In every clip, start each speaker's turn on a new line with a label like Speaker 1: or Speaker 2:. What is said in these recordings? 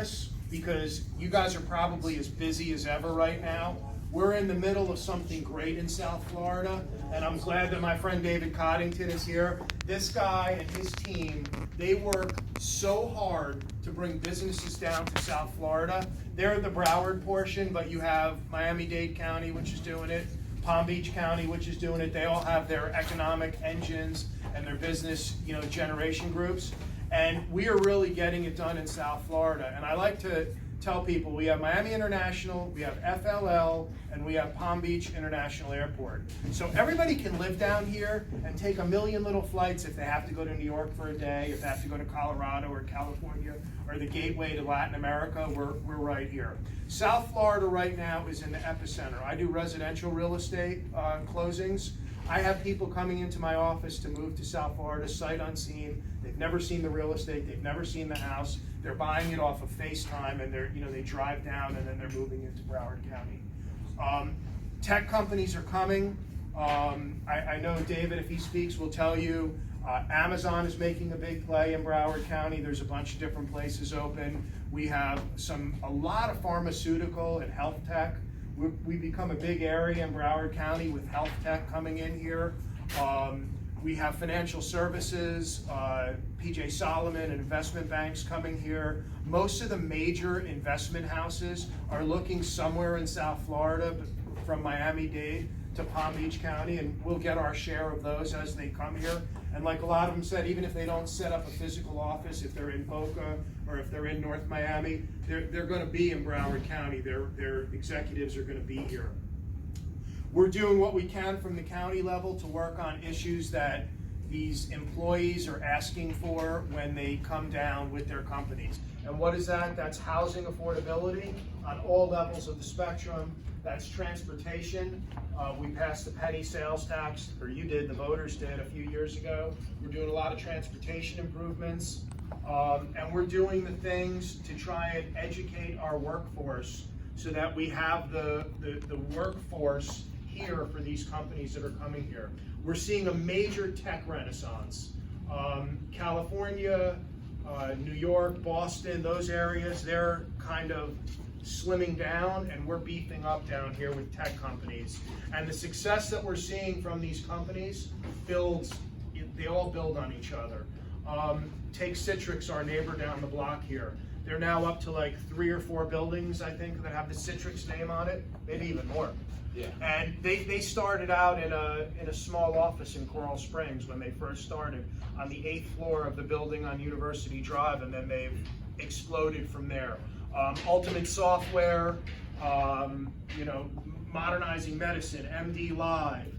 Speaker 1: this because you guys are probably as busy as ever right now. We're in the middle of something great in South Florida, and I'm glad that my friend David Coddington is here. This guy and his team, they work so hard to bring businesses down to South Florida. They're the Broward portion, but you have Miami-Dade County, which is doing it, Palm Beach County, which is doing it. They all have their economic engines and their business, generation groups. And we are really getting it done in South Florida. And I like to tell people we have Miami International, we have FLL, and we have Palm Beach International Airport. So everybody can live down here and take a million little flights if they have to go to New York for a day, if they have to go to Colorado or California or the gateway to Latin America, we're right here. South Florida right now is in the epicenter. I do residential real estate closings. I have people coming into my office to move to South Florida sight unseen. They've never seen the real estate, they've never seen the house. They're buying it off of FaceTime, and they drive down and then they're moving into Broward County. Tech companies are coming. I know David, if he speaks, will tell you Amazon is making a big play in Broward County. There's a bunch of different places open. We have a lot of pharmaceutical and health tech. We've become a big area in Broward County with health tech coming in here. We have financial services, PJ Solomon and investment banks coming here. Most of the major investment houses are looking somewhere in South Florida, from Miami-Dade to Palm Beach County, and we'll get our share of those as they come here. And like a lot of them said, even if they don't set up a physical office, if they're in Boca or if they're in North Miami, they're going to be in Broward County. Their executives are going to be here. We're doing what we can from the county level to work on issues that these employees are asking for when they come down with their companies. And what is that? That's housing affordability on all levels of the spectrum. That's transportation. We passed the petty sales tax, or you did, the voters did a few years ago. We're doing a lot of transportation improvements. And we're doing the things to try and educate our workforce so that we have the workforce here for these companies that are coming here. We're seeing a major tech renaissance. California, New York, Boston, those areas, they're kind of slimming down, and we're beefing up down here with tech companies. And the success that we're seeing from these companies they all build on each other. Take Citrix, our neighbor down the block here. They're now up to like 3 or 4 buildings, I think, that have the Citrix name on it, maybe even more. Yeah. And they started out in a small office in Coral Springs when they first started, on the 8th floor of the building on University Drive, and then they've exploded from there. Ultimate Software, Modernizing Medicine, MD Live.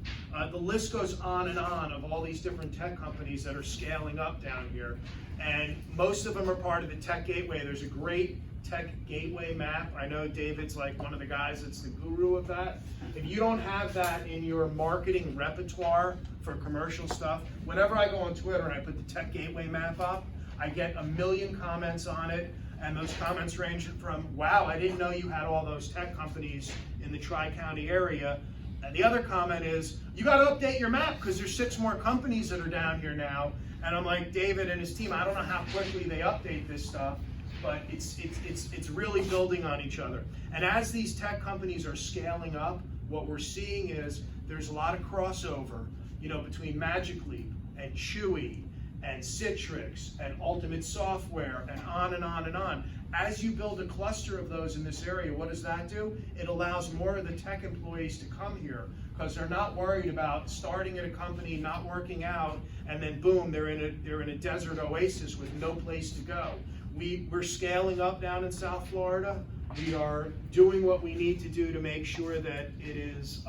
Speaker 1: The list goes on and on of all these different tech companies that are scaling up down here. And most of them are part of the Tech Gateway. There's a great Tech Gateway map. I know David's like one of the guys that's the guru of that. If you don't have that in your marketing repertoire for commercial stuff, whenever I go on Twitter and I put the Tech Gateway map up, I get a million comments on it. And those comments range from, wow, I didn't know you had all those tech companies in the Tri-County area. And the other comment is, you got to update your map because there's 6 more companies that are down here now. And I'm like, David and his team, I don't know how quickly they update this stuff, but it's really building on each other. And as these tech companies are scaling up, what we're seeing is there's a lot of crossover, between Magic Leap and Chewy and Citrix and Ultimate Software and on and on and on. As you build a cluster of those in this area, what does that do? It allows more of the tech employees to come here because they're not worried about starting at a company, not working out, and then boom, they're in a desert oasis with no place to go. We're scaling up down in South Florida. We are doing what we need to do to make sure that it is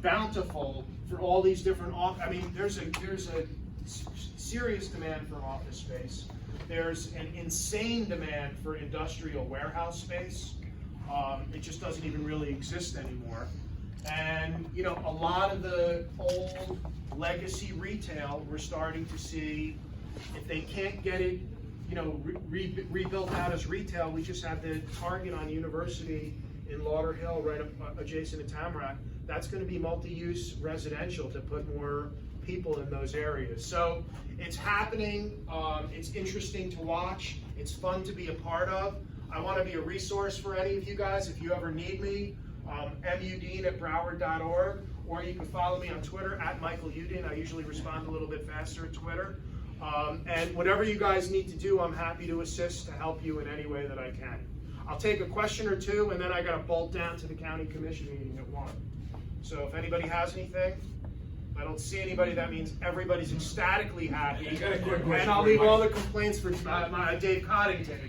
Speaker 1: bountiful for all these different there's a serious demand for office space. There's an insane demand for industrial warehouse space. It just doesn't even really exist anymore. And a lot of the old legacy retail, we're starting to see, if they can't get it rebuilt out as retail, we just had the Target on University in Lauderdale, right up adjacent to Tamarack. That's going to be multi-use residential to put more people in those areas. So it's happening. It's interesting to watch. It's fun to be a part of. I want to be a resource for any of you guys if you ever need me. Udine@broward.org, or you can follow me on Twitter @MichaelUdine. I usually respond a little bit faster at Twitter. And whatever you guys need to do, I'm happy to assist, to help you in any way that I can. I'll take a question or two, and then I got to bolt down to the county commission meeting at 1. So if anybody has anything, if I don't see anybody, that means everybody's ecstatically happy.
Speaker 2: I got a quick question.
Speaker 1: And I'll leave all the complaints for Dave Coddington.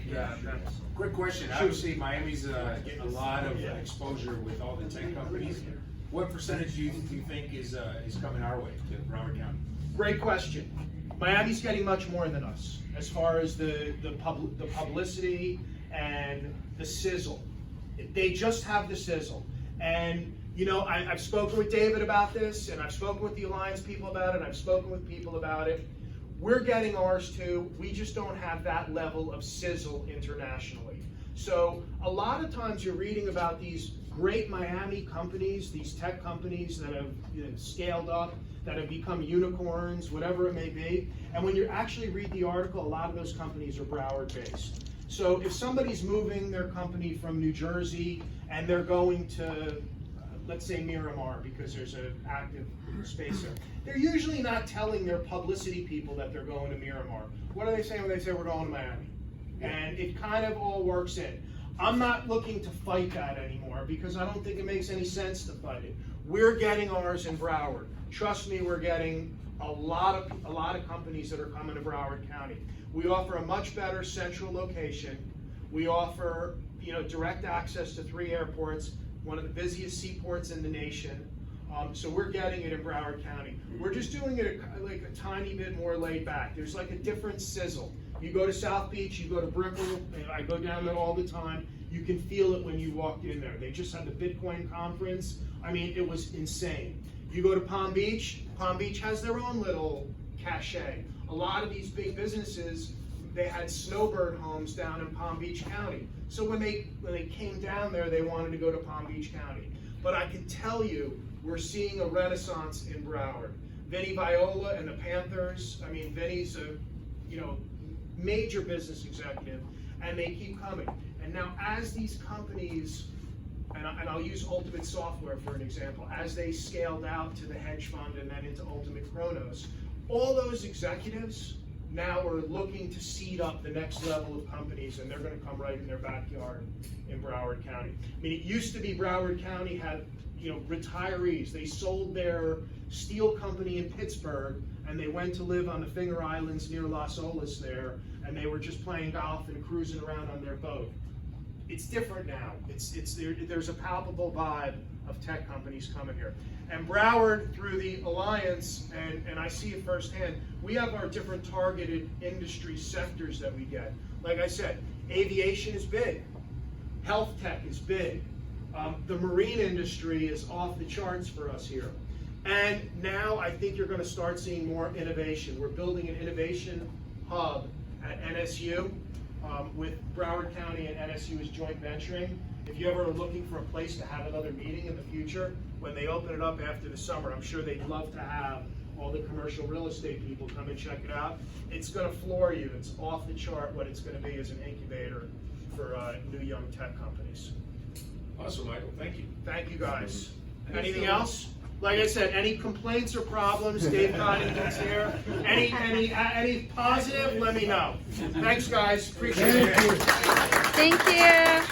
Speaker 2: Quick question. Obviously, Miami's getting a lot of exposure with all the tech companies. What percentage do you think is coming our way to Broward County?
Speaker 1: Great question. Miami's getting much more than us as far as the publicity and the sizzle. They just have the sizzle. And you know, I've spoken with David about this, and I've spoken with the Alliance people about it, and I've spoken with people about it. We're getting ours too. We just don't have that level of sizzle internationally. So a lot of times you're reading about these great Miami companies, these tech companies that have scaled up, that have become unicorns, whatever it may be. And when you actually read the article, a lot of those companies are Broward based. So if somebody's moving their company from New Jersey and they're going to, let's say Miramar, because there's an active space there, they're usually not telling their publicity people that they're going to Miramar. What are they saying when they say we're going to Miami? And it kind of all works in. I'm not looking to fight that anymore because I don't think it makes any sense to fight it. We're getting ours in Broward. Trust me, we're getting a lot of companies that are coming to Broward County. We offer a much better central location. We offer, direct access to 3 airports, one of the busiest seaports in the nation. So we're getting it in Broward County. We're just doing it like a tiny bit more laid back. There's like a different sizzle. You go to South Beach, you go to Brickell, and I go down there all the time. You can feel it when you walk in there. They just had the Bitcoin conference. I mean, it was insane. You go to Palm Beach has their own little cachet. A lot of these big businesses, they had snowbird homes down in Palm Beach County. So when they came down there, they wanted to go to Palm Beach County. But I can tell you, we're seeing a renaissance in Broward. Vinny Viola and the Panthers, I mean, Vinny's a, major business executive, and they keep coming. And now as these companies, and I'll use Ultimate Software for an example, as they scaled out to the hedge fund and then into Ultimate Chronos, all those executives now are looking to seed up the next level of companies, and they're going to come right in their backyard in Broward County. I mean, it used to be Broward County had, retirees. They sold their steel company in Pittsburgh, and they went to live on the Finger Islands near Las Olas there, and they were just playing golf and cruising around on their boat. It's different now. There's a palpable vibe of tech companies coming here. And Broward, through the Alliance, and I see it firsthand, we have our different targeted industry sectors that we get. Like I said, aviation is big. Health tech is big. The marine industry is off the charts for us here. And now I think you're going to start seeing more innovation. We're building an innovation hub at NSU with Broward County and NSU is joint venturing. If you ever are looking for a place to have another meeting in the future, when they open it up after the summer, I'm sure they'd love to have all the commercial real estate people come and check it out. It's going to floor you. It's off the chart what it's going to be as an incubator for new young tech companies.
Speaker 2: Awesome, Michael. Thank you.
Speaker 1: Thank you, guys. Anything else? Like I said, any complaints or problems, Dave Coddington's here. Any positive, let me know. Thanks, guys. Appreciate it.
Speaker 3: Thank you.